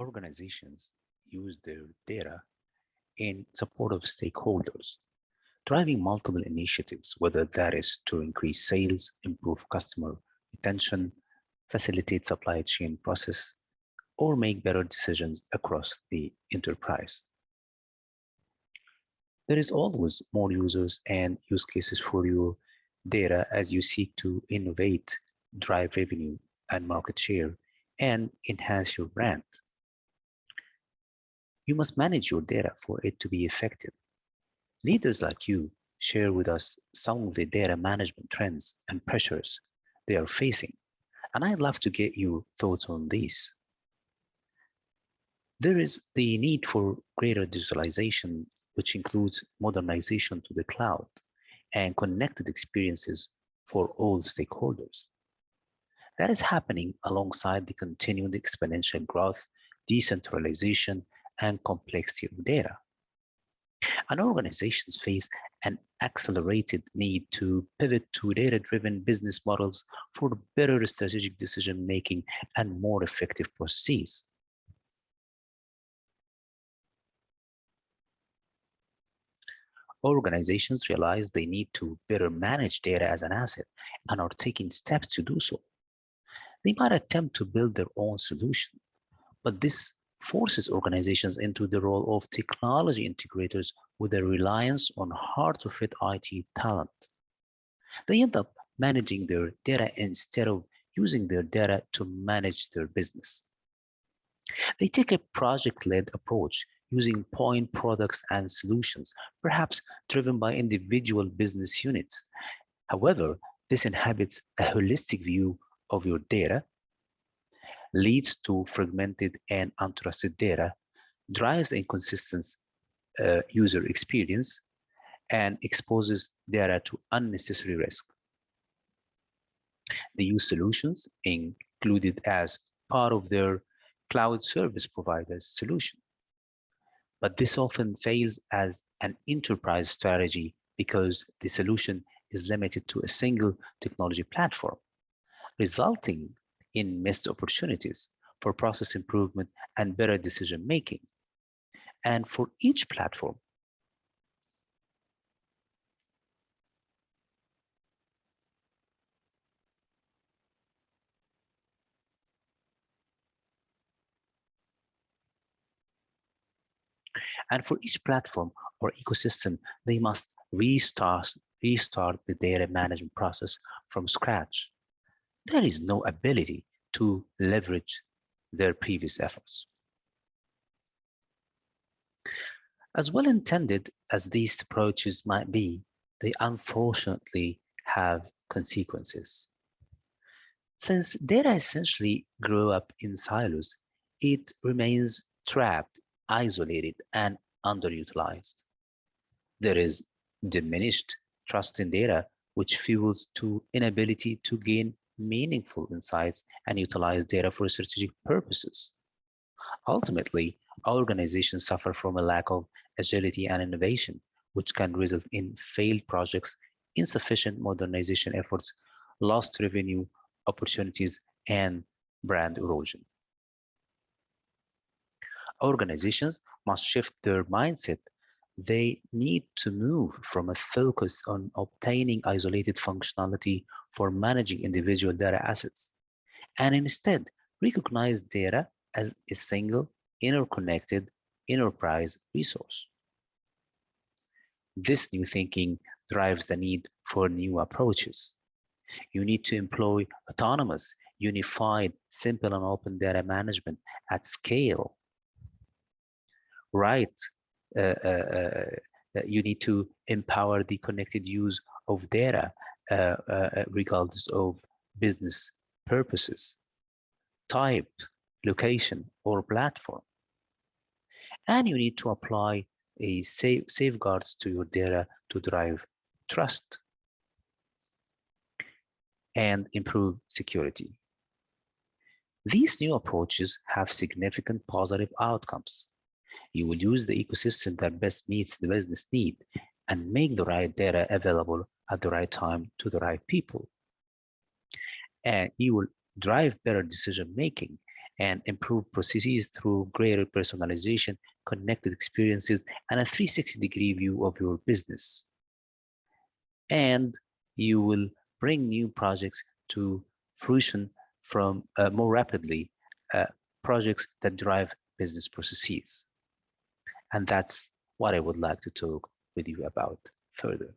Organizations use their data in support of stakeholders, driving multiple initiatives, whether that is to increase sales, improve customer retention, facilitate supply chain process, or make better decisions across the enterprise. There is always more users and use cases for your data as you seek to innovate, drive revenue and market share, and enhance your brand. You must manage your data for it to be effective. Leaders like you share with us some of the data management trends and pressures they are facing, and I'd love to get your thoughts on these. There is the need for greater digitalization, which includes modernization to the cloud and connected experiences for all stakeholders. That is happening alongside the continued exponential growth, decentralization, and complexity of data. And organizations face an accelerated need to pivot to data-driven business models for better strategic decision-making and more effective processes. Organizations realize they need to better manage data as an asset and are taking steps to do so. They might attempt to build their own solution, but this forces organizations into the role of technology integrators with a reliance on hard-to-fit IT talent. They end up managing their data instead of using their data to manage their business. They take a project-led approach using point products and solutions, perhaps driven by individual business units. However, this inhabits a holistic view of your data, leads to fragmented and untrusted data, drives inconsistent user experience, and exposes data to unnecessary risk. They use solutions included as part of their cloud service provider's solution. But this often fails as an enterprise strategy because the solution is limited to a single technology platform, resulting in missed opportunities for process improvement and better decision making. And for each platform, or ecosystem, they must restart the data management process from scratch. There is no ability to leverage their previous efforts. As well intended as these approaches might be, they unfortunately have consequences. Since data essentially grew up in silos, it remains trapped, isolated, and underutilized. There is diminished trust in data, which fuels to inability to gain meaningful insights and utilize data for strategic purposes. Ultimately, organizations suffer from a lack of agility and innovation, which can result in failed projects, insufficient modernization efforts, lost revenue opportunities, and brand erosion. Organizations must shift their mindset. They need to move from a focus on obtaining isolated functionality for managing individual data assets, and instead recognize data as a single, interconnected enterprise resource. This new thinking drives the need for new approaches. You need to employ autonomous, unified, simple, and open data management at scale. Right? You need to empower the connected use of data regardless of business purposes, type, location, or platform. And you need to apply a safeguards to your data to drive trust and improve security. These new approaches have significant positive outcomes. You will use the ecosystem that best meets the business need and make the right data available at the right time to the right people. And you will drive better decision making and improve processes through greater personalization, connected experiences, and a 360-degree view of your business. And you will bring new projects to fruition from more rapidly, uh, projects that drive business processes. And that's what I would like to talk with you about further.